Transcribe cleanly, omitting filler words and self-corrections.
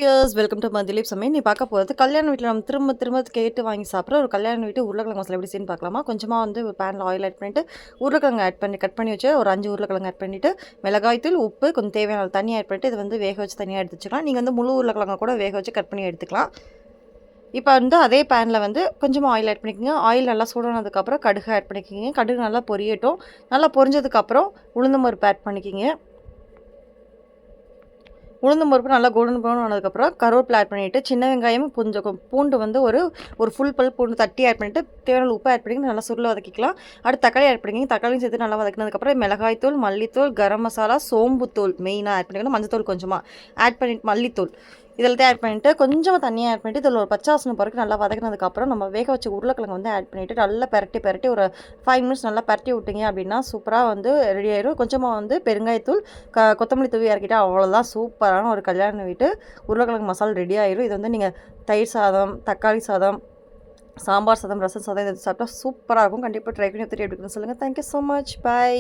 Viewers welcome to மதிலீப் சமையல். நீ பார்க்க போகிறது கல்யாண வீட்டில் நம்ம திரும்ப திரும்ப கேட்டு வாங்கி சாப்பிட்ற ஒரு கல்யாண வீட்டு உருளைக்கிழங்கு மசாலா எப்படி செய்யணும்னு பார்க்கலாமா. கொஞ்சமாக வந்து ஒரு பேனில் ஆயில் ஆட் பண்ணிவிட்டு உருளைக்கிழங்கு ஆட் பண்ணி கட் பண்ணி வச்சு ஒரு 5 உருளைக்கிழங்கு ஆட் பண்ணிவிட்டு மிளகாய்த்தூள் உப்பு கொஞ்சம் தேவையான அளவு தண்ணி ஆட் பண்ணிவிட்டு இது வந்து வேக வச்சு தனியாக எடுத்து வச்சுக்கலாம். நீங்கள் வந்து முழு உருளைக்கிழங்க கூட வேக வச்சு கட் பண்ணி எடுத்துக்கலாம். இப்போ வந்து அதே பேனில் வந்து கொஞ்சமாக ஆயில் ஆட் பண்ணிக்கோங்க. ஆயில் நல்லா சூடானதுக்கப்புறம் கடுகு ஆட் பண்ணிக்கோங்க. கடுகு நல்லா பொரியட்டும். நல்லா பொரிஞ்சதுக்கப்புறம் உளுந்தம் பருப்பு ஆட் பண்ணிக்கோங்க. உளுந்தம் பருப்பு நல்லா கோல்டன் ப்ரௌன் ஆனதுக்கப்புறம் கருவேப்பிலை ஆட் பண்ணிவிட்டு சின்ன வெங்காயம் கொஞ்சம் பூண்டு வந்து ஒரு ஃபுல் பல் பூண்டு தட்டி ஆட் பண்ணிவிட்டு தேவையான உப்பு ஆட் பண்ணி நல்லா சுருள வதக்கிக்கலாம். அடுத்து தக்காளி ஆட் பண்ணிக்கிங்க. தக்காளியும் சேர்த்து நல்லா வதக்கினதுக்கப்புறம் மிளகாய்த்தூள், மல்லித்தூள், கரம் மசாலா, சோம்புத்தூள் மெயினாக ஆட் பண்ணிக்கணும். மஞ்சத்தூள் கொஞ்சமாக ஆட் பண்ணிட்டு மல்லித்தூள் இதெல்லாத்தையும் ஆட் பண்ணிவிட்டு கொஞ்சமாக தண்ணியாக ஆட் பண்ணிவிட்டு இதில் ஒரு பச்சை வாசனை பொறுக்கு நல்லா வதக்கினதுக்கப்புறம் நம்ம வேக வச்ச உருளைக்கிழங்கு வந்து ஆட் பண்ணிவிட்டு நல்லா பெரட்டி ஒரு 5 மினிட்ஸ் நல்லா பெரட்டி விட்டிங்க அப்படின்னா சூப்பராக வந்து ரெடி ஆயிடும். கொஞ்சமாக வந்து பெருங்காயத்தூள் கொத்தமல்லி தூவி இறக்கிட்டா அவ்வளோதான், சூப்பரான ஒரு கல்யாண வீட்டு உருளைக்கிழங்கு மசாலா ரெடி ஆயிடும். இது வந்து நீங்கள் தயிர் சாதம், தக்காளி சாதம், சாம்பார் சாதம், ரசம் சாதம் இதை சாப்பிட்டா சூப்பராக இருக்கும். கண்டிப்பாக ட்ரை பண்ணி எப்படி இருக்குன்னு சொல்லுங்கள். Thank you so much. பை.